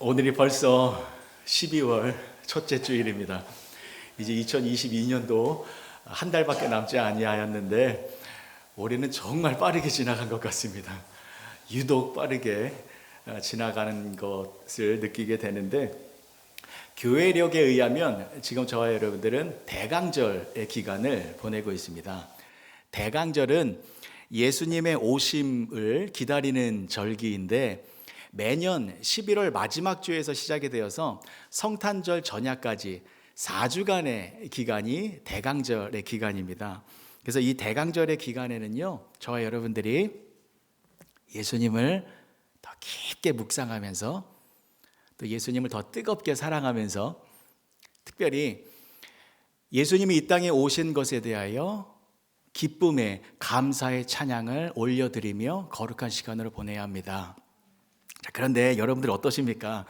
오늘이 벌써 12월 첫째 주일입니다. 이제 2022년도 한 달밖에 남지 아니하였는데 올해는 정말 빠르게 지나간 것 같습니다. 유독 빠르게 지나가는 것을 느끼게 되는데, 교회력에 의하면 지금 저와 여러분들은 대강절의 기간을 보내고 있습니다. 대강절은 예수님의 오심을 기다리는 절기인데, 매년 11월 마지막 주에서 시작이 되어서 성탄절 전야까지 4주간의 기간이 대강절의 기간입니다. 그래서 이 대강절의 기간에는요, 저와 여러분들이 예수님을 더 깊게 묵상하면서 또 예수님을 더 뜨겁게 사랑하면서, 특별히 예수님이 이 땅에 오신 것에 대하여 기쁨의 감사의 찬양을 올려드리며 거룩한 시간으로 보내야 합니다. 자, 그런데 여러분들 어떠십니까?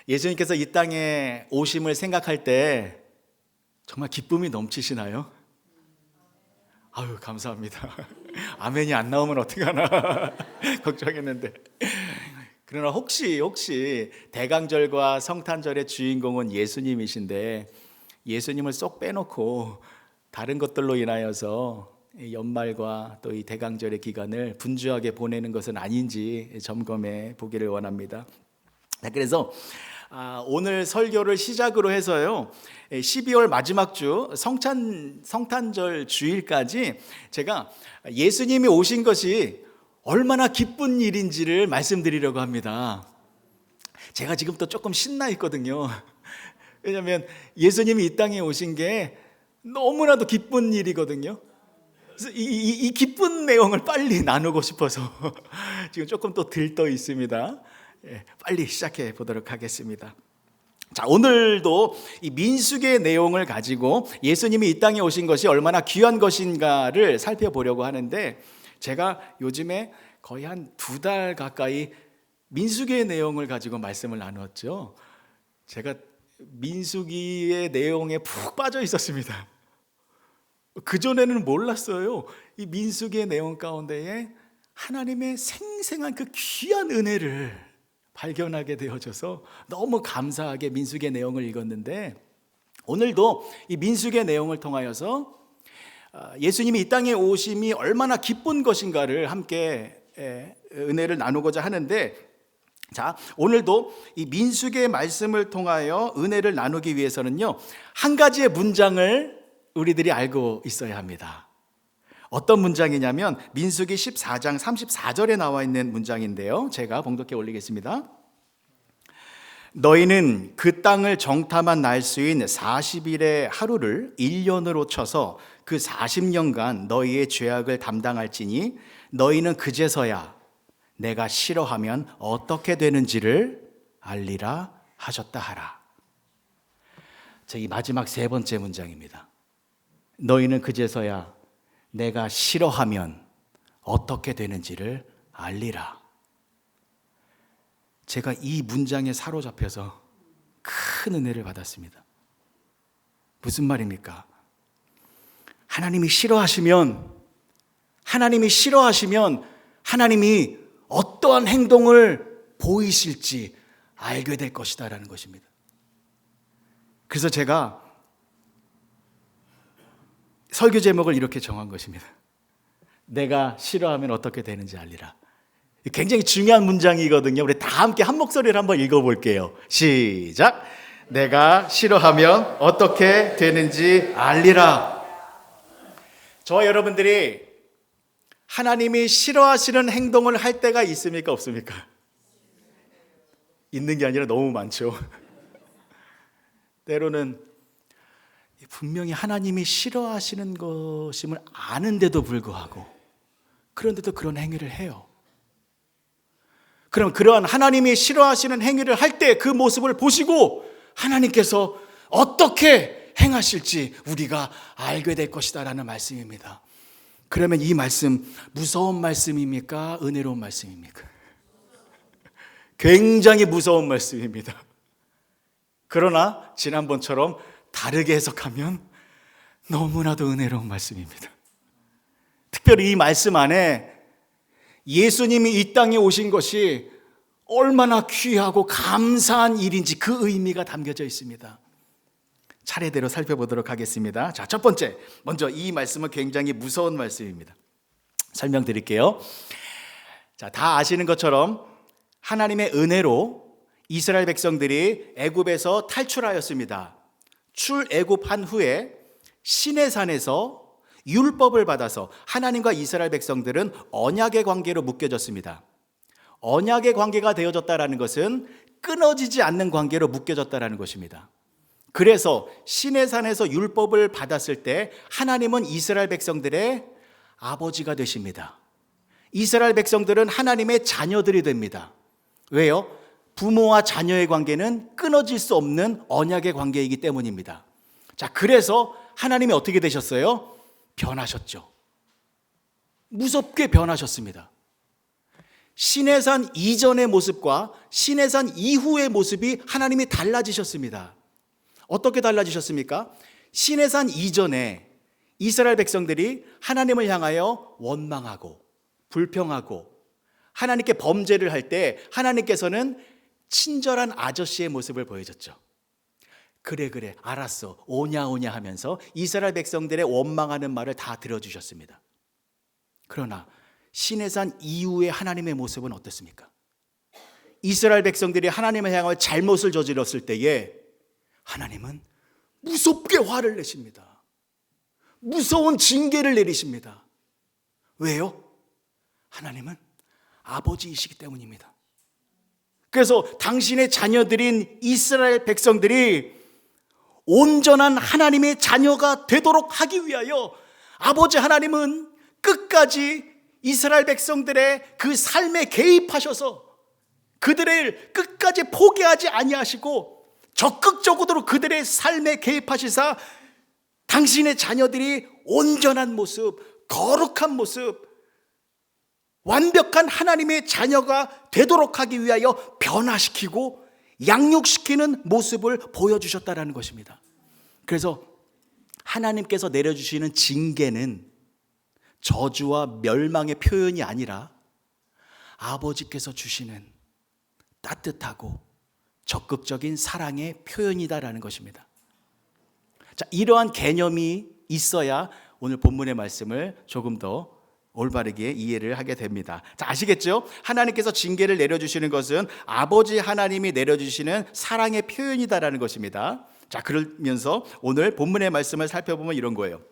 예수님께서 이 땅에 오심을 생각할 때 정말 기쁨이 넘치시나요? 아유, 감사합니다. 아멘이 안 나오면 어떡하나 걱정했는데. 그러나 혹시 대강절과 성탄절의 주인공은 예수님이신데, 예수님을 쏙 빼놓고 다른 것들로 인하여서 연말과 또 이 대강절의 기간을 분주하게 보내는 것은 아닌지 점검해 보기를 원합니다. 그래서 오늘 설교를 시작으로 해서요, 12월 마지막 주 성탄절 주일까지 제가 예수님이 오신 것이 얼마나 기쁜 일인지를 말씀드리려고 합니다. 제가 지금 또 조금 신나 있거든요. 왜냐하면 예수님이 이 땅에 오신 게 너무나도 기쁜 일이거든요. 그래서 이 기쁜 내용을 빨리 나누고 싶어서 지금 조금 또 들떠 있습니다. 빨리 시작해 보도록 하겠습니다. 자, 오늘도 이 민수기의 내용을 가지고 예수님이 이 땅에 오신 것이 얼마나 귀한 것인가를 살펴보려고 하는데, 제가 요즘에 거의 한 2달 가까이 민수기의 내용을 가지고 말씀을 나누었죠. 제가 민수기의 내용에 푹 빠져 있었습니다. 그전에는 몰랐어요. 이 민수기의 내용 가운데에 하나님의 생생한 그 귀한 은혜를 발견하게 되어져서 너무 감사하게 민수기의 내용을 읽었는데, 오늘도 이 민수기의 내용을 통하여서 예수님이 이 땅에 오심이 얼마나 기쁜 것인가를 함께 은혜를 나누고자 하는데, 자, 오늘도 이 민수기의 말씀을 통하여 은혜를 나누기 위해서는요, 한 가지의 문장을 우리들이 알고 있어야 합니다. 어떤 문장이냐면 민수기 14장 34절에 나와 있는 문장인데요, 제가 봉독해 올리겠습니다. 너희는 그 땅을 정탐한 날수인 40일의 하루를 1년으로 쳐서 그 40년간 너희의 죄악을 담당할지니 너희는 그제서야 내가 싫어하면 어떻게 되는지를 알리라 하셨다 하라. 이 마지막 세 번째 문장입니다. 너희는 그제서야 내가 싫어하면 어떻게 되는지를 알리라. 제가 이 문장에 사로잡혀서 큰 은혜를 받았습니다. 무슨 말입니까? 하나님이 싫어하시면 하나님이 어떠한 행동을 보이실지 알게 될 것이다라는 것입니다. 그래서 제가 설교 제목을 이렇게 정한 것입니다. 내가 싫어하면 어떻게 되는지 알리라. 굉장히 중요한 문장이거든요. 우리 다 함께 한 목소리를 한번 읽어볼게요. 시작. 내가 싫어하면 어떻게 되는지 알리라. 저와 여러분들이 하나님이 싫어하시는 행동을 할 때가 있습니까, 없습니까? 있는 게 아니라 너무 많죠. 때로는 분명히 하나님이 싫어하시는 것임을 아는데도 불구하고, 그런데도 그런 행위를 해요. 그럼 그러한 하나님이 싫어하시는 행위를 할 때 그 모습을 보시고 하나님께서 어떻게 행하실지 우리가 알게 될 것이다 라는 말씀입니다. 그러면 이 말씀 무서운 말씀입니까? 은혜로운 말씀입니까? 굉장히 무서운 말씀입니다. 그러나 지난번처럼 다르게 해석하면 너무나도 은혜로운 말씀입니다. 특별히 이 말씀 안에 예수님이 이 땅에 오신 것이 얼마나 귀하고 감사한 일인지 그 의미가 담겨져 있습니다. 차례대로 살펴보도록 하겠습니다. 자, 첫 번째, 먼저 이 말씀은 굉장히 무서운 말씀입니다. 설명드릴게요. 자, 다 아시는 것처럼 하나님의 은혜로 이스라엘 백성들이 애굽에서 탈출하였습니다. 출애굽한 후에 시내산에서 율법을 받아서 하나님과 이스라엘 백성들은 언약의 관계로 묶여졌습니다. 언약의 관계가 되어졌다는 것은 끊어지지 않는 관계로 묶여졌다는 것입니다. 그래서 시내산에서 율법을 받았을 때 하나님은 이스라엘 백성들의 아버지가 되십니다. 이스라엘 백성들은 하나님의 자녀들이 됩니다. 왜요? 부모와 자녀의 관계는 끊어질 수 없는 언약의 관계이기 때문입니다. 자, 그래서 하나님이 어떻게 되셨어요? 변하셨죠. 무섭게 변하셨습니다. 시내산 이전의 모습과 시내산 이후의 모습이 하나님이 달라지셨습니다. 어떻게 달라지셨습니까? 시내산 이전에 이스라엘 백성들이 하나님을 향하여 원망하고 불평하고 하나님께 범죄를 할 때 하나님께서는 친절한 아저씨의 모습을 보여줬죠. 그래 알았어 오냐 하면서 이스라엘 백성들의 원망하는 말을 다 들어주셨습니다. 그러나 시내산 이후의 하나님의 모습은 어떻습니까? 이스라엘 백성들이 하나님을 향하여 잘못을 저질렀을 때에 하나님은 무섭게 화를 내십니다. 무서운 징계를 내리십니다. 왜요? 하나님은 아버지이시기 때문입니다. 그래서 당신의 자녀들인 이스라엘 백성들이 온전한 하나님의 자녀가 되도록 하기 위하여 아버지 하나님은 끝까지 이스라엘 백성들의 그 삶에 개입하셔서 그들을 끝까지 포기하지 아니하시고 적극적으로 그들의 삶에 개입하시사 당신의 자녀들이 온전한 모습, 거룩한 모습, 완벽한 하나님의 자녀가 되도록 하기 위하여 변화시키고 양육시키는 모습을 보여주셨다는 것입니다. 그래서 하나님께서 내려주시는 징계는 저주와 멸망의 표현이 아니라 아버지께서 주시는 따뜻하고 적극적인 사랑의 표현이다라는 것입니다. 자, 이러한 개념이 있어야 오늘 본문의 말씀을 조금 더 올바르게 이해를 하게 됩니다. 자, 아시겠죠? 하나님께서 징계를 내려주시는 것은 아버지 하나님이 내려주시는 사랑의 표현이다라는 것입니다. 자, 그러면서 오늘 본문의 말씀을 살펴보면 이런 거예요.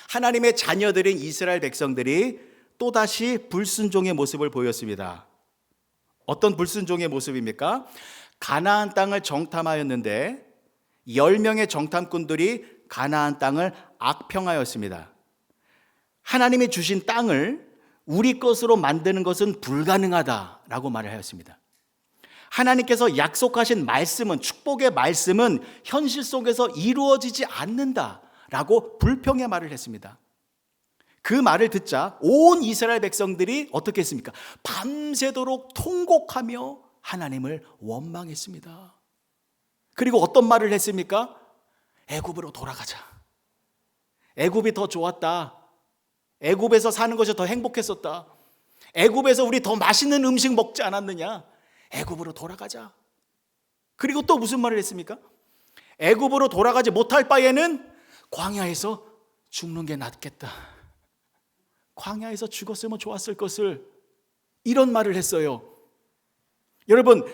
하나님의 자녀들인 이스라엘 백성들이 또다시 불순종의 모습을 보였습니다. 어떤 불순종의 모습입니까? 가나안 땅을 정탐하였는데 10명의 정탐꾼들이 가나안 땅을 악평하였습니다. 하나님이 주신 땅을 우리 것으로 만드는 것은 불가능하다라고 말을 하였습니다. 하나님께서 약속하신 말씀은, 축복의 말씀은 현실 속에서 이루어지지 않는다라고 불평의 말을 했습니다. 그 말을 듣자 온 이스라엘 백성들이 어떻게 했습니까? 밤새도록 통곡하며 하나님을 원망했습니다. 그리고 어떤 말을 했습니까? 애굽으로 돌아가자. 애굽이 더 좋았다. 애굽에서 사는 것이 더 행복했었다. 애굽에서 우리 더 맛있는 음식 먹지 않았느냐? 애굽으로 돌아가자. 그리고 또 무슨 말을 했습니까? 애굽으로 돌아가지 못할 바에는 광야에서 죽는 게 낫겠다. 광야에서 죽었으면 좋았을 것을, 이런 말을 했어요. 여러분,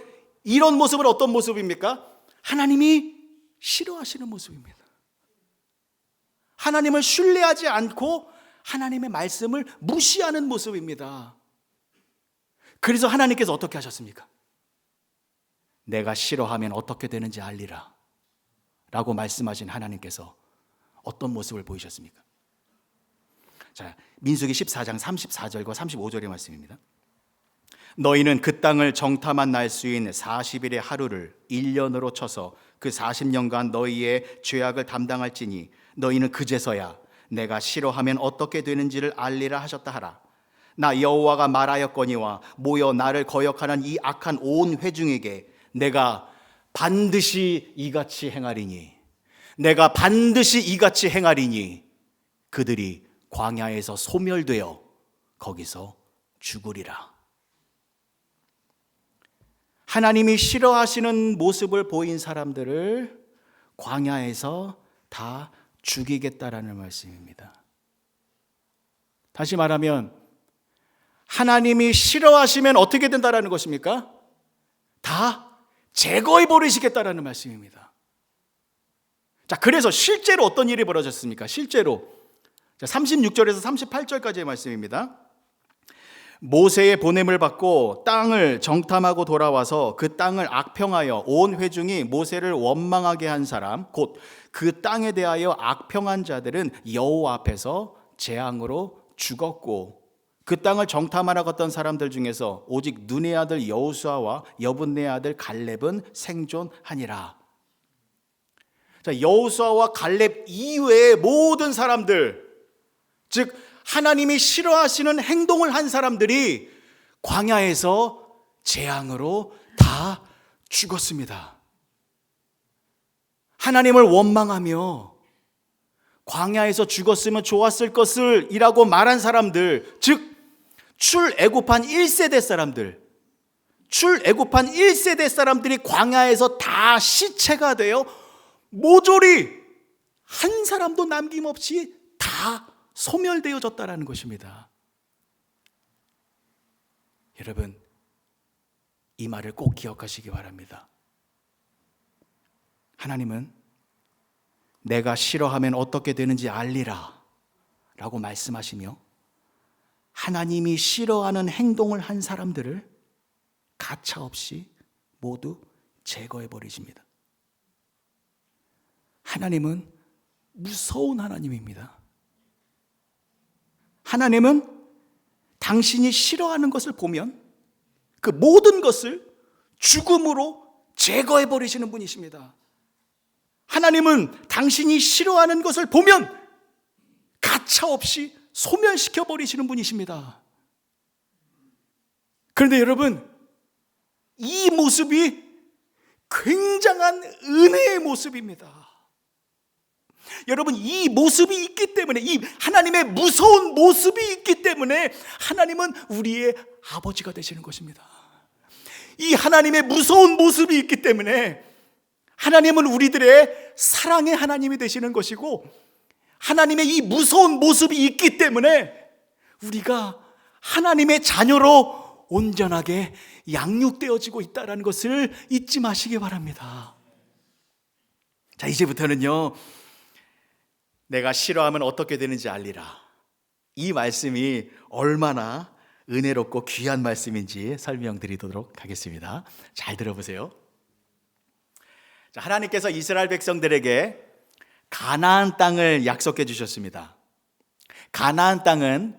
이런 모습은 어떤 모습입니까? 하나님이 싫어하시는 모습입니다. 하나님을 신뢰하지 않고 하나님의 말씀을 무시하는 모습입니다. 그래서 하나님께서 어떻게 하셨습니까? 내가 싫어하면 어떻게 되는지 알리라 라고 말씀하신 하나님께서 어떤 모습을 보이셨습니까? 자, 민수기 14장 34절과 35절의 말씀입니다. 너희는 그 땅을 정탐한 날 수인 40일의 하루를 1년으로 쳐서 그 40년간 너희의 죄악을 담당할지니 너희는 그제서야 내가 싫어하면 어떻게 되는지를 알리라 하셨다 하라. 나 여호와가 말하였거니와 모여 나를 거역하는 이 악한 온 회중에게 내가 반드시 이같이 행하리니, 내가 반드시 이같이 행하리니 그들이 광야에서 소멸되어 거기서 죽으리라. 하나님이 싫어하시는 모습을 보인 사람들을 광야에서 다 죽이겠다라는 말씀입니다. 다시 말하면 하나님이 싫어하시면 어떻게 된다라는 것입니까? 다 제거해 버리시겠다라는 말씀입니다. 자, 그래서 실제로 어떤 일이 벌어졌습니까? 실제로 36절에서 38절까지의 말씀입니다. 모세의 보냄을 받고 땅을 정탐하고 돌아와서 그 땅을 악평하여 온 회중이 모세를 원망하게 한 사람, 곧 그 땅에 대하여 악평한 자들은 여호와 앞에서 재앙으로 죽었고, 그 땅을 정탐하러 갔던 사람들 중에서 오직 눈의 아들 여호수아와 여분네 아들 갈렙은 생존하니라. 자, 여호수아와 갈렙 이외의 모든 사람들, 즉 하나님이 싫어하시는 행동을 한 사람들이 광야에서 재앙으로 다 죽었습니다. 하나님을 원망하며 광야에서 죽었으면 좋았을 것을 이라고 말한 사람들, 즉 출애굽한 1세대 사람들, 출애굽한 1세대 사람들이 광야에서 다 시체가 되어 모조리 한 사람도 남김없이 다 소멸되어졌다라는 것입니다. 여러분, 이 말을 꼭 기억하시기 바랍니다. 하나님은 내가 싫어하면 어떻게 되는지 알리라 라고 말씀하시며, 하나님이 싫어하는 행동을 한 사람들을 가차없이 모두 제거해 버리십니다. 하나님은 무서운 하나님입니다. 하나님은 당신이 싫어하는 것을 보면 그 모든 것을 죽음으로 제거해 버리시는 분이십니다. 하나님은 당신이 싫어하는 것을 보면 가차없이 소멸시켜 버리시는 분이십니다. 그런데 여러분, 이 모습이 굉장한 은혜의 모습입니다. 여러분, 이 모습이 있기 때문에, 이 하나님의 무서운 모습이 있기 때문에 하나님은 우리의 아버지가 되시는 것입니다. 이 하나님의 무서운 모습이 있기 때문에 하나님은 우리들의 사랑의 하나님이 되시는 것이고, 하나님의 이 무서운 모습이 있기 때문에 우리가 하나님의 자녀로 온전하게 양육되어지고 있다는 것을 잊지 마시기 바랍니다. 자, 이제부터는요, 내가 싫어하면 어떻게 되는지 알리라. 이 말씀이 얼마나 은혜롭고 귀한 말씀인지 설명드리도록 하겠습니다. 잘 들어보세요. 자, 하나님께서 이스라엘 백성들에게 가나안 땅을 약속해 주셨습니다. 가나안 땅은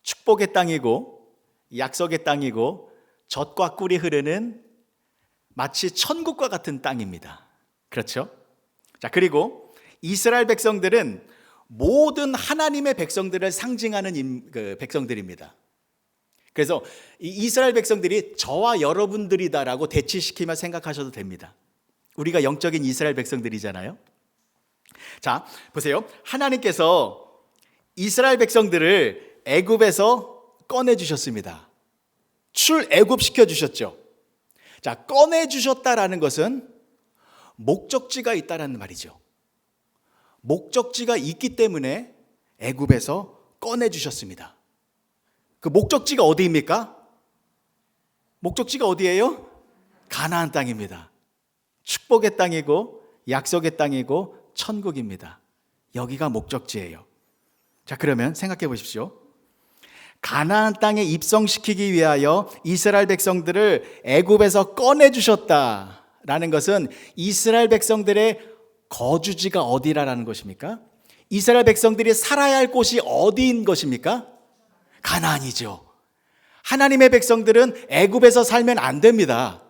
축복의 땅이고 약속의 땅이고 젖과 꿀이 흐르는 마치 천국과 같은 땅입니다. 그렇죠? 자, 그리고 이스라엘 백성들은 모든 하나님의 백성들을 상징하는 백성들입니다. 그래서 이 이스라엘 백성들이 저와 여러분들이다라고 대치시키며 생각하셔도 됩니다. 우리가 영적인 이스라엘 백성들이잖아요. 자, 보세요. 하나님께서 이스라엘 백성들을 애굽에서 꺼내주셨습니다. 출애굽시켜 주셨죠. 자, 꺼내주셨다라는 것은 목적지가 있다라는 말이죠. 목적지가 있기 때문에 애굽에서 꺼내주셨습니다. 그 목적지가 어디입니까? 목적지가 어디예요? 가나안 땅입니다. 축복의 땅이고 약속의 땅이고 천국입니다. 여기가 목적지예요. 자, 그러면 생각해 보십시오. 가나안 땅에 입성시키기 위하여 이스라엘 백성들을 애굽에서 꺼내주셨다라는 것은 이스라엘 백성들의 거주지가 어디라는 것입니까? 이스라엘 백성들이 살아야 할 곳이 어디인 것입니까? 가나안이죠. 하나님의 백성들은 애굽에서 살면 안 됩니다.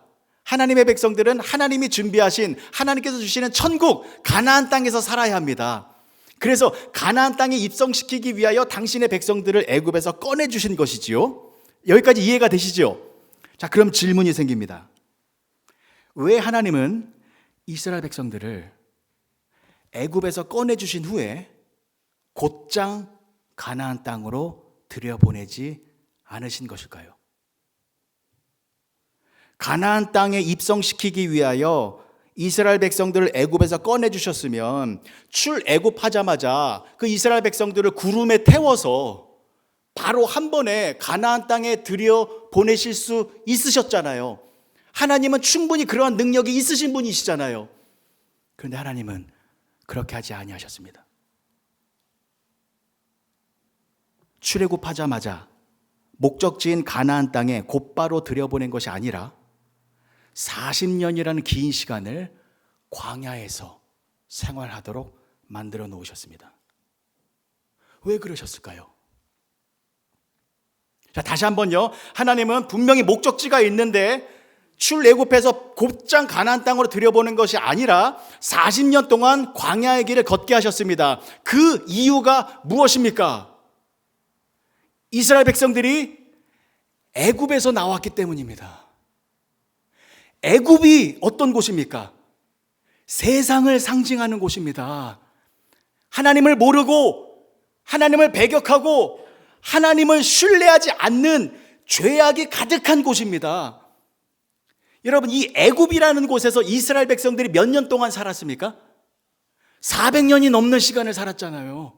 하나님의 백성들은 하나님이 준비하신, 하나님께서 주시는 천국 가나안 땅에서 살아야 합니다. 그래서 가나안 땅에 입성시키기 위하여 당신의 백성들을 애굽에서 꺼내주신 것이지요. 여기까지 이해가 되시죠? 자, 그럼 질문이 생깁니다. 왜 하나님은 이스라엘 백성들을 애굽에서 꺼내주신 후에 곧장 가나안 땅으로 들여보내지 않으신 것일까요? 가나안 땅에 입성시키기 위하여 이스라엘 백성들을 애굽에서 꺼내 주셨으면 출애굽하자마자 그 이스라엘 백성들을 구름에 태워서 바로 한 번에 가나안 땅에 들여 보내실 수 있으셨잖아요. 하나님은 충분히 그러한 능력이 있으신 분이시잖아요. 그런데 하나님은 그렇게 하지 아니하셨습니다. 출애굽하자마자 목적지인 가나안 땅에 곧바로 들여보낸 것이 아니라 40년이라는 긴 시간을 광야에서 생활하도록 만들어 놓으셨습니다. 왜 그러셨을까요? 자, 다시 한번요. 하나님은 분명히 목적지가 있는데 출애굽해서 곧장 가나안 땅으로 들여보낸 것이 아니라 40년 동안 광야의 길을 걷게 하셨습니다. 그 이유가 무엇입니까? 이스라엘 백성들이 애굽에서 나왔기 때문입니다. 애굽이 어떤 곳입니까? 세상을 상징하는 곳입니다. 하나님을 모르고 하나님을 배격하고 하나님을 신뢰하지 않는 죄악이 가득한 곳입니다. 여러분, 이 애굽이라는 곳에서 이스라엘 백성들이 몇 년 동안 살았습니까? 400년이 넘는 시간을 살았잖아요.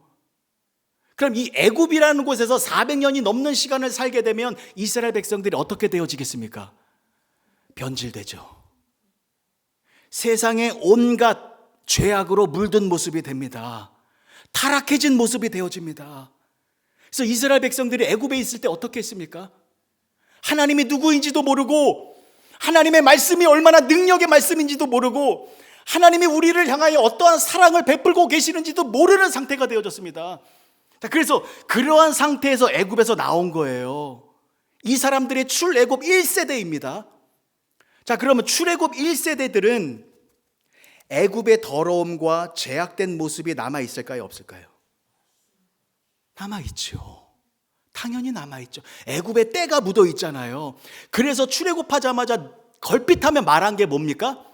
그럼 이 애굽이라는 곳에서 400년이 넘는 시간을 살게 되면 이스라엘 백성들이 어떻게 되어지겠습니까? 변질되죠. 세상의 온갖 죄악으로 물든 모습이 됩니다. 타락해진 모습이 되어집니다. 그래서 이스라엘 백성들이 애굽에 있을 때 어떻게 했습니까? 하나님이 누구인지도 모르고 하나님의 말씀이 얼마나 능력의 말씀인지도 모르고 하나님이 우리를 향하여 어떠한 사랑을 베풀고 계시는지도 모르는 상태가 되어졌습니다. 그래서 그러한 상태에서 애굽에서 나온 거예요. 이 사람들의 출애굽 1세대입니다. 자, 그러면 출애굽 1세대들은 애굽의 더러움과 죄악된 모습이 남아 있을까요, 없을까요? 남아 있죠. 당연히 남아 있죠. 애굽에 때가 묻어 있잖아요. 그래서 출애굽하자마자 걸핏하면 말한 게 뭡니까?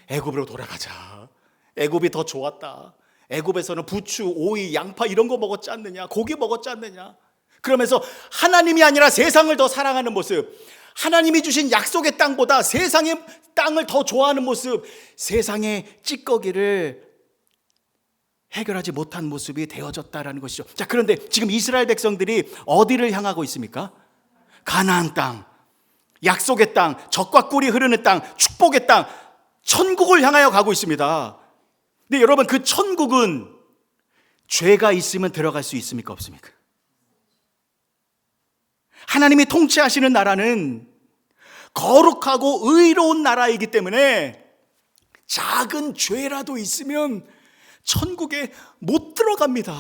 애굽으로 돌아가자. 애굽이 더 좋았다. 애굽에서는 부추, 오이, 양파 이런 거 먹었지 않느냐? 고기 먹었지 않느냐? 그러면서 하나님이 아니라 세상을 더 사랑하는 모습, 하나님이 주신 약속의 땅보다 세상의 땅을 더 좋아하는 모습, 세상의 찌꺼기를 해결하지 못한 모습이 되어졌다라는 것이죠. 자, 그런데 지금 이스라엘 백성들이 어디를 향하고 있습니까? 가나안 땅, 약속의 땅, 젖과 꿀이 흐르는 땅, 축복의 땅, 천국을 향하여 가고 있습니다. 근데 여러분, 그 천국은 죄가 있으면 들어갈 수 있습니까, 없습니까? 하나님이 통치하시는 나라는 거룩하고 의로운 나라이기 때문에 작은 죄라도 있으면 천국에 못 들어갑니다.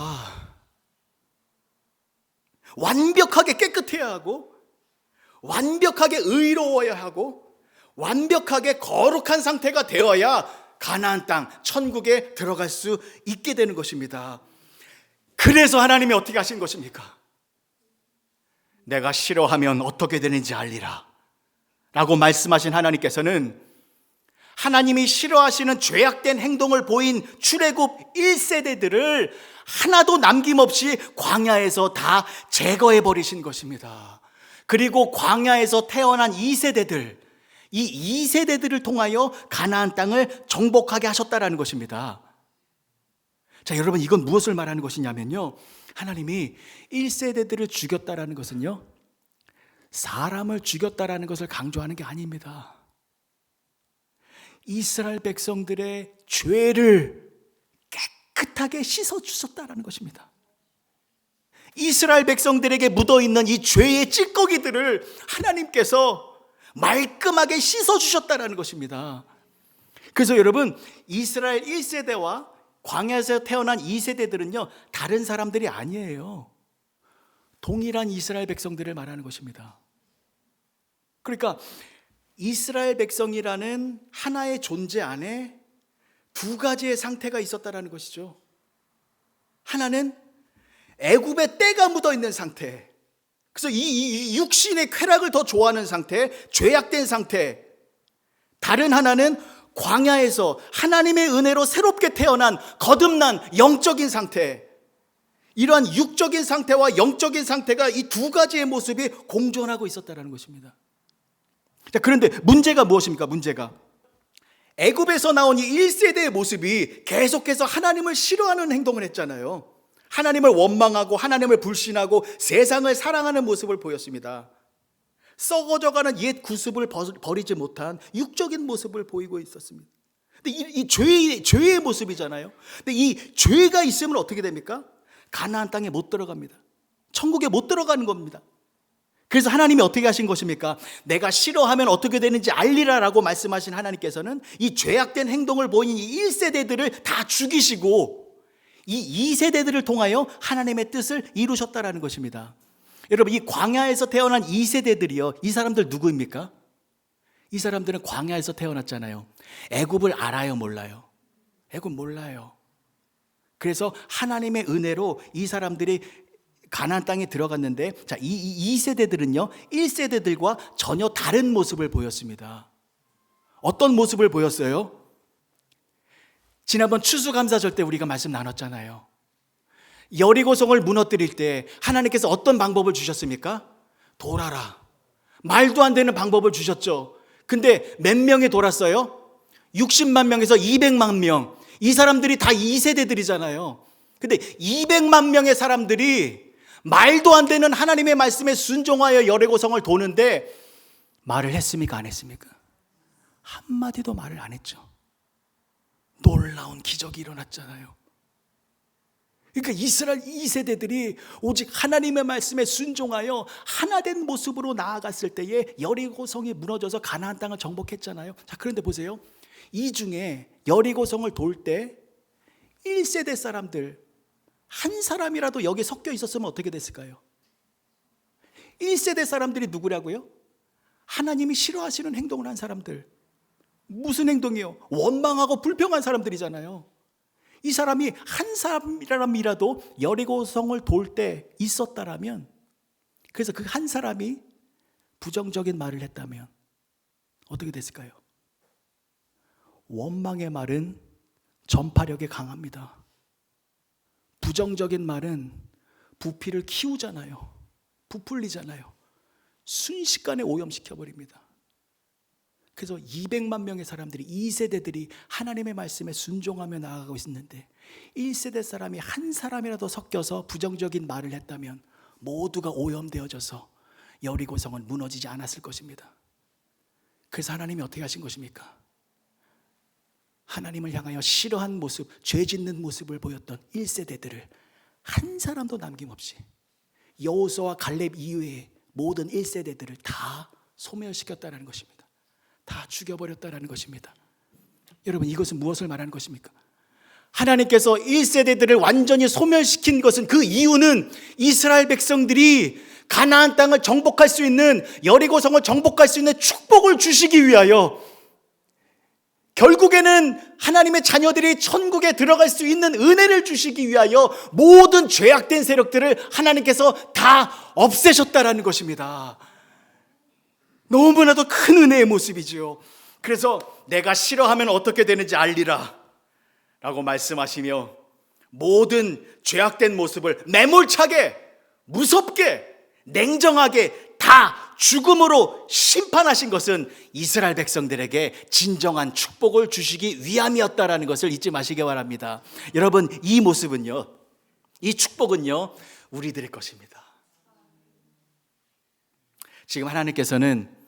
완벽하게 깨끗해야 하고, 완벽하게 의로워야 하고, 완벽하게 거룩한 상태가 되어야 가나안 땅, 천국에 들어갈 수 있게 되는 것입니다. 그래서 하나님이 어떻게 하신 것입니까? 내가 싫어하면 어떻게 되는지 알리라 라고 말씀하신 하나님께서는 하나님이 싫어하시는 죄악된 행동을 보인 출애굽 1세대들을 하나도 남김없이 광야에서 다 제거해 버리신 것입니다. 그리고 광야에서 태어난 2세대들, 이 2세대들을 통하여 가나안 땅을 정복하게 하셨다라는 것입니다. 자, 여러분, 이건 무엇을 말하는 것이냐면요, 하나님이 1세대들을 죽였다라는 것은요, 사람을 죽였다라는 것을 강조하는 게 아닙니다. 이스라엘 백성들의 죄를 깨끗하게 씻어주셨다라는 것입니다. 이스라엘 백성들에게 묻어있는 이 죄의 찌꺼기들을 하나님께서 말끔하게 씻어주셨다라는 것입니다. 그래서 여러분, 이스라엘 1세대와 광야에서 태어난 2세대들은요, 다른 사람들이 아니에요. 동일한 이스라엘 백성들을 말하는 것입니다. 그러니까 이스라엘 백성이라는 하나의 존재 안에 두 가지의 상태가 있었다라는 것이죠. 하나는 애굽의 때가 묻어 있는 상태, 그래서 이 육신의 쾌락을 더 좋아하는 상태, 죄악된 상태. 다른 하나는 광야에서 하나님의 은혜로 새롭게 태어난 거듭난 영적인 상태. 이러한 육적인 상태와 영적인 상태가 이 두 가지의 모습이 공존하고 있었다는 것입니다. 자, 그런데 문제가 무엇입니까? 문제가 애굽에서 나온 이 1세대의 모습이 계속해서 하나님을 싫어하는 행동을 했잖아요. 하나님을 원망하고 하나님을 불신하고 세상을 사랑하는 모습을 보였습니다. 썩어져가는 옛 구습을 버리지 못한 육적인 모습을 보이고 있었습니다. 근데 이 죄의 모습이잖아요. 근데 이 죄가 있으면 어떻게 됩니까? 가나안 땅에 못 들어갑니다. 천국에 못 들어가는 겁니다. 그래서 하나님이 어떻게 하신 것입니까? 내가 싫어하면 어떻게 되는지 알리라라고 말씀하신 하나님께서는 이 죄악된 행동을 보인 이 1세대들을 다 죽이시고 이 2세대들을 통하여 하나님의 뜻을 이루셨다라는 것입니다. 여러분, 이 광야에서 태어난 2세대들이요, 이 사람들 누구입니까? 이 사람들은 광야에서 태어났잖아요. 애굽을 알아요, 몰라요? 애굽 몰라요. 그래서 하나님의 은혜로 이 사람들이 가나안 땅에 들어갔는데, 자, 이 2세대들은요 1세대들과 전혀 다른 모습을 보였습니다. 어떤 모습을 보였어요? 지난번 추수감사절 때 우리가 말씀 나눴잖아요. 여리고성을 무너뜨릴 때 하나님께서 어떤 방법을 주셨습니까? 돌아라. 말도 안 되는 방법을 주셨죠. 근데 몇 명이 돌았어요? 60만 명에서 200만 명. 이 사람들이 다 2세대들이잖아요. 근데 200만 명의 사람들이 말도 안 되는 하나님의 말씀에 순종하여 여리고성을 도는데 말을 했습니까? 안 했습니까? 한마디도 말을 안 했죠. 놀라운 기적이 일어났잖아요. 그러니까 이스라엘 2세대들이 오직 하나님의 말씀에 순종하여 하나된 모습으로 나아갔을 때에 여리고성이 무너져서 가나안 땅을 정복했잖아요. 자, 그런데 보세요. 이 중에 여리고성을 돌 때 1세대 사람들 한 사람이라도 여기 섞여 있었으면 어떻게 됐을까요? 1세대 사람들이 누구라고요? 하나님이 싫어하시는 행동을 한 사람들. 무슨 행동이요? 원망하고 불평한 사람들이잖아요. 이 사람이 한 사람이라도 여리고성을 돌 때 있었다라면, 그래서 그 한 사람이 부정적인 말을 했다면 어떻게 됐을까요? 원망의 말은 전파력이 강합니다. 부정적인 말은 부피를 키우잖아요. 부풀리잖아요. 순식간에 오염시켜버립니다. 그래서 200만 명의 사람들이 2세대들이 하나님의 말씀에 순종하며 나아가고 있는데 1세대 사람이 한 사람이라도 섞여서 부정적인 말을 했다면 모두가 오염되어져서 여리고성은 무너지지 않았을 것입니다. 그래서 하나님이 어떻게 하신 것입니까? 하나님을 향하여 싫어한 모습, 죄 짓는 모습을 보였던 1세대들을 한 사람도 남김없이 여호수아와 갈렙 이후에 모든 1세대들을 다 소멸시켰다는 것입니다. 다 죽여버렸다는 것입니다. 여러분, 이것은 무엇을 말하는 것입니까? 하나님께서 1세대들을 완전히 소멸시킨 것은, 그 이유는 이스라엘 백성들이 가나안 땅을 정복할 수 있는, 여리고성을 정복할 수 있는 축복을 주시기 위하여, 결국에는 하나님의 자녀들이 천국에 들어갈 수 있는 은혜를 주시기 위하여 모든 죄악된 세력들을 하나님께서 다 없애셨다라는 것입니다. 너무나도 큰 은혜의 모습이지요. 그래서 내가 싫어하면 어떻게 되는지 알리라 라고 말씀하시며 모든 죄악된 모습을 매몰차게, 무섭게, 냉정하게 다 죽음으로 심판하신 것은 이스라엘 백성들에게 진정한 축복을 주시기 위함이었다라는 것을 잊지 마시기 바랍니다. 여러분, 이 모습은요, 이 축복은요, 우리들의 것입니다. 지금 하나님께서는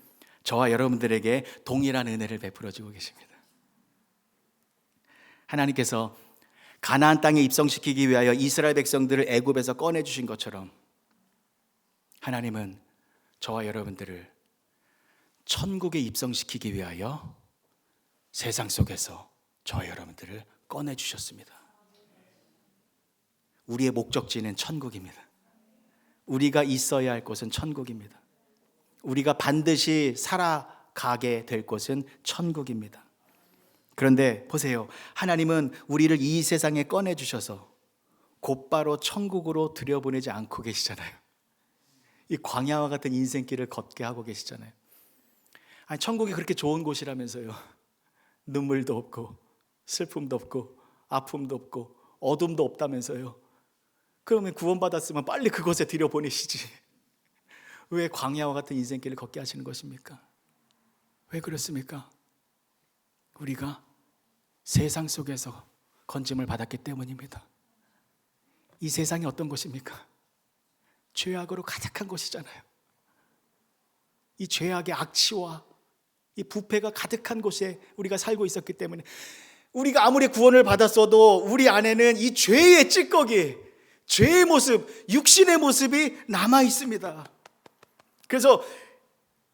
저와 여러분들에게 동일한 은혜를 베풀어 주고 계십니다. 하나님께서 가나안 땅에 입성시키기 위하여 이스라엘 백성들을 애굽에서 꺼내 주신 것처럼 하나님은 저와 여러분들을 천국에 입성시키기 위하여 세상 속에서 저와 여러분들을 꺼내 주셨습니다. 우리의 목적지는 천국입니다. 우리가 있어야 할 곳은 천국입니다. 우리가 반드시 살아가게 될 곳은 천국입니다. 그런데 보세요. 하나님은 우리를 이 세상에 꺼내주셔서 곧바로 천국으로 들여보내지 않고 계시잖아요. 이 광야와 같은 인생길을 걷게 하고 계시잖아요. 아니, 천국이 그렇게 좋은 곳이라면서요. 눈물도 없고 슬픔도 없고 아픔도 없고 어둠도 없다면서요. 그러면 구원받았으면 빨리 그곳에 들여보내시지. 왜 광야와 같은 인생길을 걷게 하시는 것입니까? 왜 그렇습니까? 우리가 세상 속에서 건짐을 받았기 때문입니다. 이 세상이 어떤 곳입니까? 죄악으로 가득한 곳이잖아요. 이 죄악의 악취와 이 부패가 가득한 곳에 우리가 살고 있었기 때문에 우리가 아무리 구원을 받았어도 우리 안에는 이 죄의 찌꺼기, 죄의 모습, 육신의 모습이 남아 있습니다. 그래서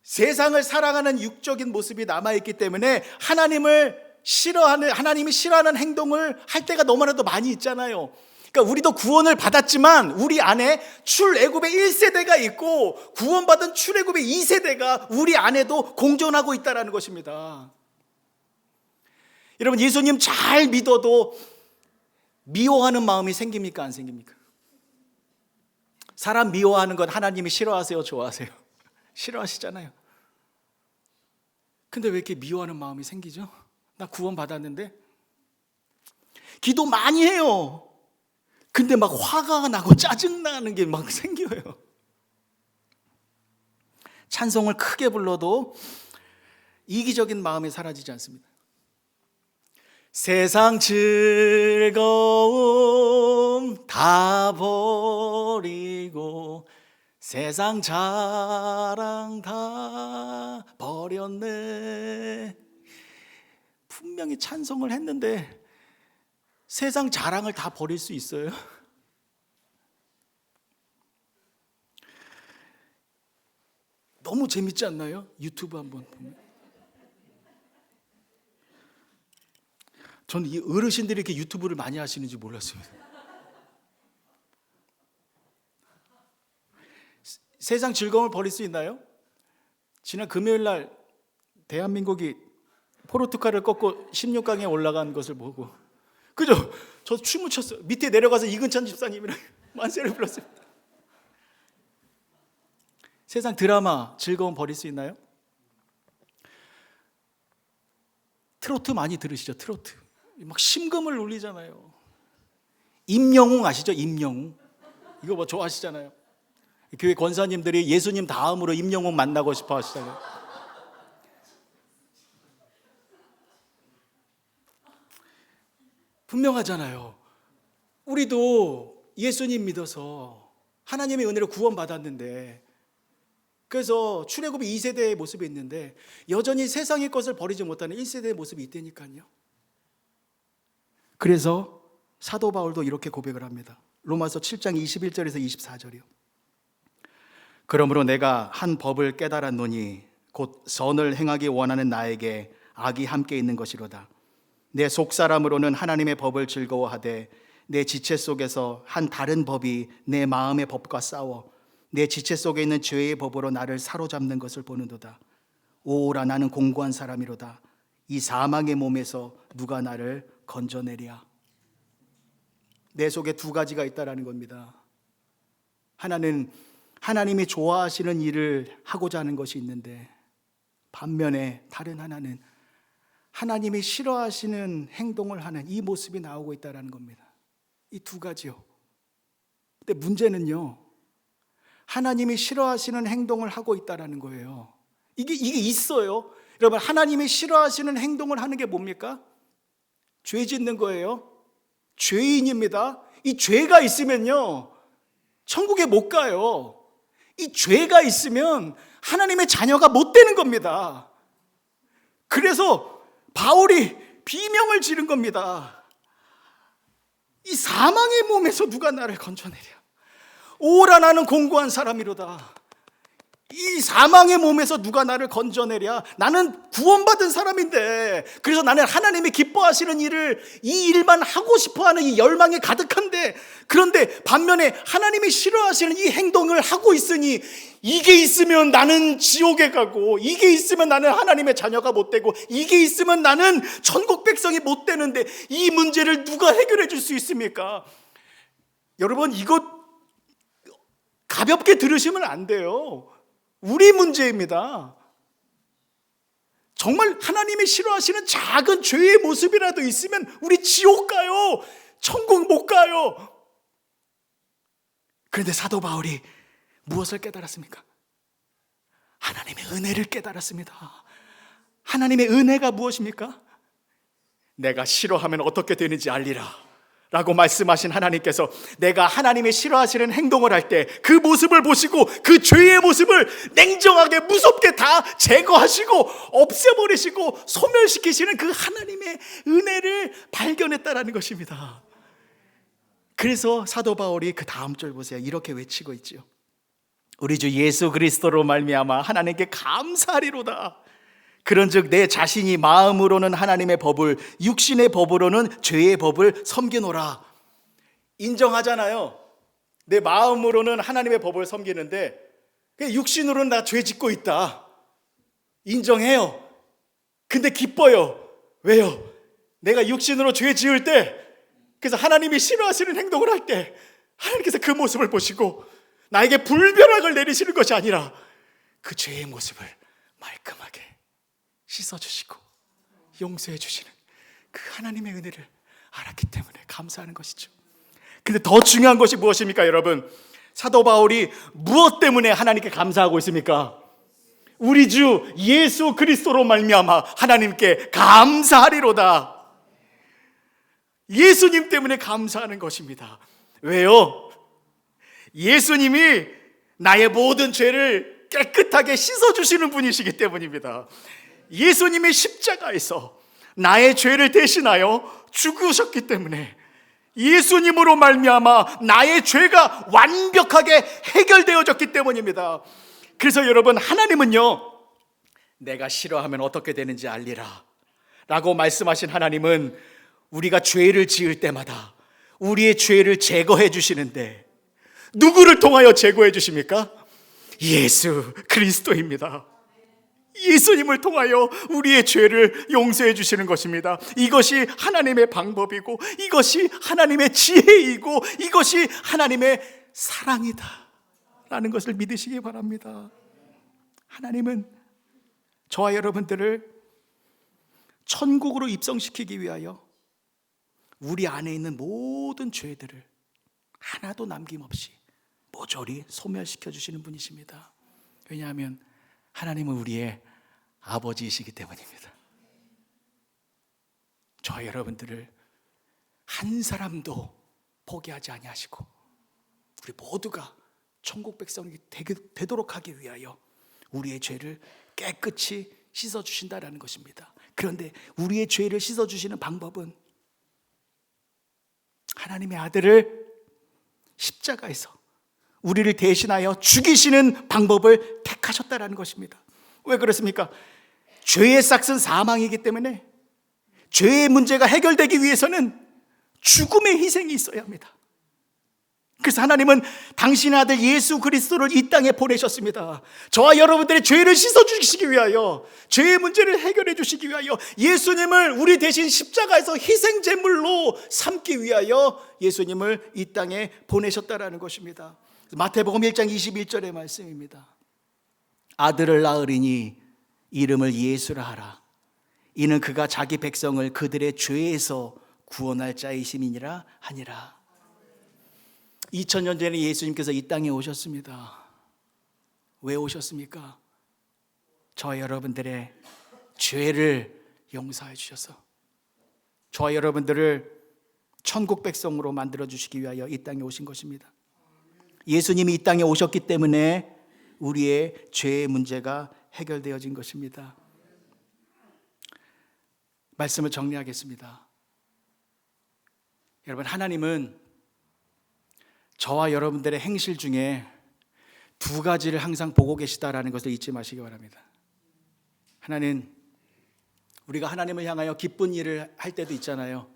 세상을 사랑하는 육적인 모습이 남아 있기 때문에 하나님이 싫어하는 행동을 할 때가 너무나도 많이 있잖아요. 그러니까 우리도 구원을 받았지만 우리 안에 출애굽의 1세대가 있고 구원받은 출애굽의 2세대가 우리 안에도 공존하고 있다는 것입니다. 여러분, 예수님 잘 믿어도 미워하는 마음이 생깁니까? 안 생깁니까? 사람 미워하는 건 하나님이 싫어하세요? 좋아하세요? 싫어하시잖아요. 근데 왜 이렇게 미워하는 마음이 생기죠? 나 구원 받았는데 기도 많이 해요. 근데 막 화가 나고 짜증나는 게 막 생겨요. 찬송을 크게 불러도 이기적인 마음이 사라지지 않습니다. 세상 즐거움 다 버리고 세상 자랑 다 버렸네. 분명히 찬송을 했는데 세상 자랑을 다 버릴 수 있어요? 너무 재밌지 않나요? 유튜브 한번 보면. 저는 이 어르신들이 이렇게 유튜브를 많이 하시는지 몰랐어요. 세상 즐거움을 버릴 수 있나요? 지난 금요일 날 대한민국이 포르투갈을 꺾고 16강에 올라간 것을 보고 그죠? 저 춤을 췄어요. 밑에 내려가서 이근찬 집사님이랑 만세를 불렀어요. 세상 드라마 즐거움 버릴 수 있나요? 트로트 많이 들으시죠? 트로트 막 심금을 울리잖아요. 임영웅 아시죠? 임영웅 이거 뭐 좋아하시잖아요. 교회 권사님들이 예수님 다음으로 임영웅 만나고 싶어 하시잖아요. 분명하잖아요. 우리도 예수님 믿어서 하나님의 은혜로 구원받았는데 그래서 출애굽이 2세대의 모습이 있는데 여전히 세상의 것을 버리지 못하는 1세대의 모습이 있다니까요. 그래서 사도 바울도 이렇게 고백을 합니다. 로마서 7장 21절에서 24절이요. 그러므로 내가 한 법을 깨달았노니 곧 선을 행하기 원하는 나에게 악이 함께 있는 것이로다. 내 속사람으로는 하나님의 법을 즐거워하되 내 지체 속에서 한 다른 법이 내 마음의 법과 싸워 내 지체 속에 있는 죄의 법으로 나를 사로잡는 것을 보는도다. 오라 나는 공고한 사람이로다. 이 사망의 몸에서 누가 나를 건져내랴. 내 속에 두 가지가 있다라는 겁니다. 하나는 하나님이 좋아하시는 일을 하고자 하는 것이 있는데 반면에 다른 하나는 하나님이 싫어하시는 행동을 하는 이 모습이 나오고 있다는 겁니다. 이 두 가지요. 근데 문제는요, 하나님이 싫어하시는 행동을 하고 있다는 거예요. 이게 있어요. 여러분, 하나님이 싫어하시는 행동을 하는 게 뭡니까? 죄 짓는 거예요. 죄인입니다. 이 죄가 있으면요, 천국에 못 가요. 이 죄가 있으면 하나님의 자녀가 못 되는 겁니다. 그래서 바울이 비명을 지른 겁니다. 이 사망의 몸에서 누가 나를 건져내랴. 오라 나는 공고한 사람이로다. 이 사망의 몸에서 누가 나를 건져내랴. 나는 구원받은 사람인데, 그래서 나는 하나님이 기뻐하시는 일을, 이 일만 하고 싶어하는 이 열망이 가득한데, 그런데 반면에 하나님이 싫어하시는 이 행동을 하고 있으니 이게 있으면 나는 지옥에 가고, 이게 있으면 나는 하나님의 자녀가 못 되고, 이게 있으면 나는 천국 백성이 못 되는데 이 문제를 누가 해결해 줄 수 있습니까? 여러분, 이거 가볍게 들으시면 안 돼요. 우리 문제입니다. 정말 하나님이 싫어하시는 작은 죄의 모습이라도 있으면 우리 지옥 가요. 천국 못 가요. 그런데 사도 바울이 무엇을 깨달았습니까? 하나님의 은혜를 깨달았습니다. 하나님의 은혜가 무엇입니까? 내가 싫어하면 어떻게 되는지 알리라 라고 말씀하신 하나님께서 내가 하나님의 싫어하시는 행동을 할 때 그 모습을 보시고 그 죄의 모습을 냉정하게 무섭게 다 제거하시고 없애버리시고 소멸시키시는 그 하나님의 은혜를 발견했다라는 것입니다. 그래서 사도 바울이 그 다음 절 보세요. 이렇게 외치고 있죠. 우리 주 예수 그리스도로 말미암아 하나님께 감사하리로다. 그런즉 내 자신이 마음으로는 하나님의 법을, 육신의 법으로는 죄의 법을 섬기노라. 인정하잖아요. 내 마음으로는 하나님의 법을 섬기는데 육신으로는 나 죄 짓고 있다. 인정해요. 근데 기뻐요. 왜요? 내가 육신으로 죄 지을 때, 그래서 하나님이 싫어하시는 행동을 할 때 하나님께서 그 모습을 보시고 나에게 불벼락을 내리시는 것이 아니라 그 죄의 모습을 말끔하게 씻어주시고 용서해 주시는 그 하나님의 은혜를 알았기 때문에 감사하는 것이죠. 근데 더 중요한 것이 무엇입니까, 여러분? 사도 바울이 무엇 때문에 하나님께 감사하고 있습니까? 우리 주 예수 그리스도로 말미암아 하나님께 감사하리로다. 예수님 때문에 감사하는 것입니다. 왜요? 예수님이 나의 모든 죄를 깨끗하게 씻어주시는 분이시기 때문입니다. 예수님이 십자가에서 나의 죄를 대신하여 죽으셨기 때문에 예수님으로 말미암아 나의 죄가 완벽하게 해결되어졌기 때문입니다. 그래서 여러분, 하나님은요, 내가 싫어하면 어떻게 되는지 알리라 라고 말씀하신 하나님은 우리가 죄를 지을 때마다 우리의 죄를 제거해 주시는데 누구를 통하여 제거해 주십니까? 예수 그리스도입니다. 예수님을 통하여 우리의 죄를 용서해 주시는 것입니다. 이것이 하나님의 방법이고 이것이 하나님의 지혜이고 이것이 하나님의 사랑이다 라는 것을 믿으시기 바랍니다. 하나님은 저와 여러분들을 천국으로 입성시키기 위하여 우리 안에 있는 모든 죄들을 하나도 남김없이 모조리 소멸시켜 주시는 분이십니다. 왜냐하면 하나님은 우리의 아버지이시기 때문입니다. 저와 여러분들을 한 사람도 포기하지 아니하시고 우리 모두가 천국 백성이 되도록 하기 위하여 우리의 죄를 깨끗이 씻어주신다라는 것입니다. 그런데 우리의 죄를 씻어주시는 방법은 하나님의 아들을 십자가에서 우리를 대신하여 죽이시는 방법을 택하셨다라는 것입니다. 왜 그렇습니까? 죄의 싹은 사망이기 때문에 죄의 문제가 해결되기 위해서는 죽음의 희생이 있어야 합니다. 그래서 하나님은 당신의 아들 예수 그리스도를 이 땅에 보내셨습니다. 저와 여러분들의 죄를 씻어주시기 위하여, 죄의 문제를 해결해 주시기 위하여 예수님을 우리 대신 십자가에서 희생제물로 삼기 위하여 예수님을 이 땅에 보내셨다라는 것입니다. 마태복음 1장 21절의 말씀입니다. 아들을 낳으리니 이름을 예수라 하라. 이는 그가 자기 백성을 그들의 죄에서 구원할 자이심이니라 하니라. 2000년 전에 예수님께서 이 땅에 오셨습니다. 왜 오셨습니까? 저와 여러분들의 죄를 용서해 주셔서 저와 여러분들을 천국 백성으로 만들어 주시기 위하여 이 땅에 오신 것입니다. 예수님이 이 땅에 오셨기 때문에 우리의 죄의 문제가 해결되어진 것입니다. 말씀을 정리하겠습니다. 여러분, 하나님은 저와 여러분들의 행실 중에 두 가지를 항상 보고 계시다라는 것을 잊지 마시기 바랍니다. 하나는 우리가 하나님을 향하여 기쁜 일을 할 때도 있잖아요.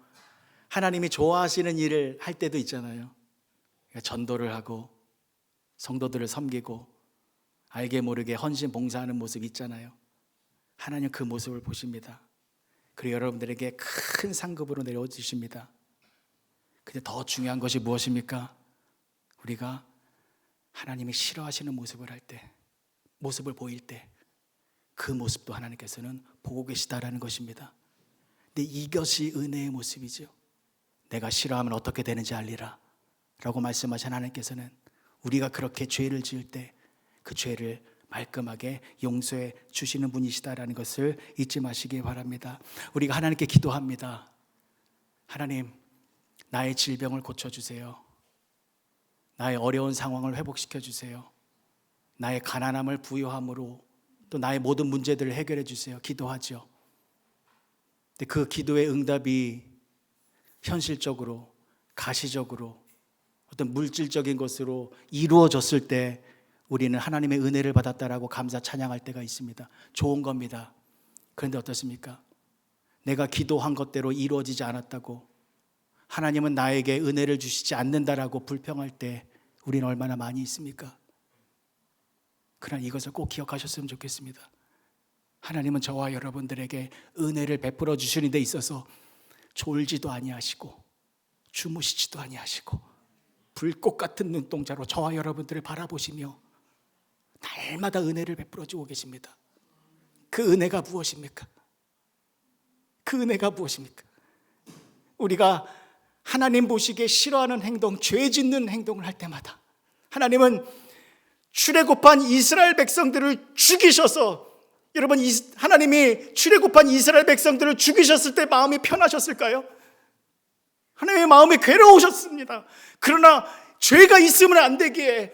하나님이 좋아하시는 일을 할 때도 있잖아요. 전도를 하고 성도들을 섬기고 알게 모르게 헌신 봉사하는 모습이 있잖아요. 하나님 그 모습을 보십니다. 그리고 여러분들에게 큰 상급으로 내려주십니다. 근데 더 중요한 것이 무엇입니까? 우리가 하나님이 싫어하시는 모습을 할 때, 모습을 보일 때 그 모습도 하나님께서는 보고 계시다라는 것입니다. 근데 이것이 은혜의 모습이죠. 내가 싫어하면 어떻게 되는지 알리라 라고 말씀하신 하나님께서는 우리가 그렇게 죄를 지을 때 그 죄를 말끔하게 용서해 주시는 분이시다라는 것을 잊지 마시기 바랍니다. 우리가 하나님께 기도합니다. 하나님, 나의 질병을 고쳐주세요. 나의 어려운 상황을 회복시켜 주세요. 나의 가난함을 부요함으로 또 나의 모든 문제들을 해결해 주세요. 기도하죠. 근데 그 기도의 응답이 현실적으로, 가시적으로, 어떤 물질적인 것으로 이루어졌을 때 우리는 하나님의 은혜를 받았다라고 감사 찬양할 때가 있습니다. 좋은 겁니다. 그런데 어떻습니까? 내가 기도한 것대로 이루어지지 않았다고, 하나님은 나에게 은혜를 주시지 않는다라고 불평할 때 우리는 얼마나 많이 있습니까? 그러나 이것을 꼭 기억하셨으면 좋겠습니다. 하나님은 저와 여러분들에게 은혜를 베풀어 주시는 데 있어서 졸지도 아니하시고 주무시지도 아니하시고 불꽃 같은 눈동자로 저와 여러분들을 바라보시며 날마다 은혜를 베풀어 주고 계십니다. 그 은혜가 무엇입니까? 그 은혜가 무엇입니까? 우리가 하나님 보시기에 싫어하는 행동, 죄 짓는 행동을 할 때마다 하나님은 출애굽한 이스라엘 백성들을 죽이셔서, 여러분, 하나님이 출애굽한 이스라엘 백성들을 죽이셨을 때 마음이 편하셨을까요? 하나님의 마음이 괴로우셨습니다. 그러나 죄가 있으면 안 되기에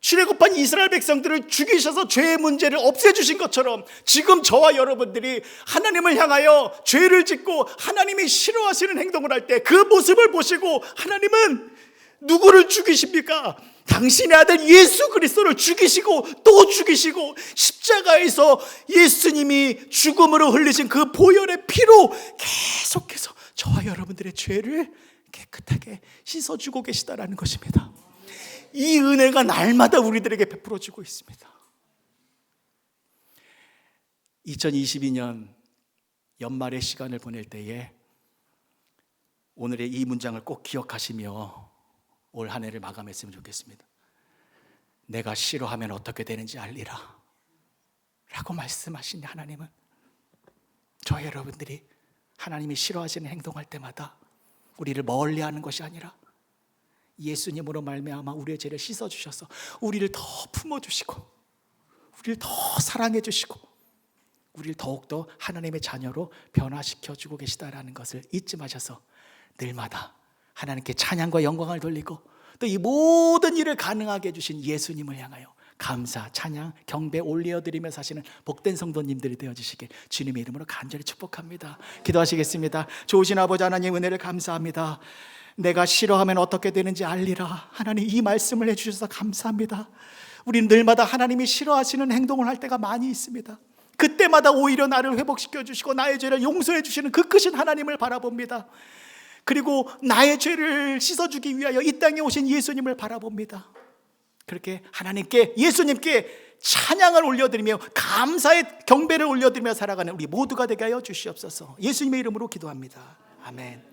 출애굽한 이스라엘 백성들을 죽이셔서 죄의 문제를 없애주신 것처럼 지금 저와 여러분들이 하나님을 향하여 죄를 짓고 하나님이 싫어하시는 행동을 할 때 그 모습을 보시고 하나님은 누구를 죽이십니까? 당신의 아들 예수 그리스도를 죽이시고 또 죽이시고 십자가에서 예수님이 죽음으로 흘리신 그 보혈의 피로 계속해서 저와 여러분들의 죄를 깨끗하게 씻어주고 계시다라는 것입니다. 이 은혜가 날마다 우리들에게 베풀어지고 있습니다. 2022년 연말의 시간을 보낼 때에 오늘의 이 문장을 꼭 기억하시며 올 한 해를 마감했으면 좋겠습니다. 내가 싫어하면 어떻게 되는지 알리라 라고 말씀하신 하나님은 저와 여러분들이 하나님이 싫어하시는 행동할 때마다 우리를 멀리하는 것이 아니라 예수님으로 말미암아 우리의 죄를 씻어주셔서 우리를 더 품어주시고 우리를 더 사랑해주시고 우리를 더욱더 하나님의 자녀로 변화시켜주고 계시다라는 것을 잊지 마셔서 늘마다 하나님께 찬양과 영광을 돌리고 또 이 모든 일을 가능하게 해주신 예수님을 향하여 감사, 찬양, 경배 올려드리며 사시는 복된 성도님들이 되어주시길 주님의 이름으로 간절히 축복합니다. 기도하시겠습니다. 좋으신 아버지 하나님, 은혜를 감사합니다. 내가 싫어하면 어떻게 되는지 알리라. 하나님, 이 말씀을 해주셔서 감사합니다. 우리는 늘마다 하나님이 싫어하시는 행동을 할 때가 많이 있습니다. 그때마다 오히려 나를 회복시켜 주시고 나의 죄를 용서해 주시는 그 크신 하나님을 바라봅니다. 그리고 나의 죄를 씻어주기 위하여 이 땅에 오신 예수님을 바라봅니다. 그렇게 하나님께, 예수님께 찬양을 올려드리며 감사의 경배를 올려드리며 살아가는 우리 모두가 되게 하여 주시옵소서. 예수님의 이름으로 기도합니다. 아멘.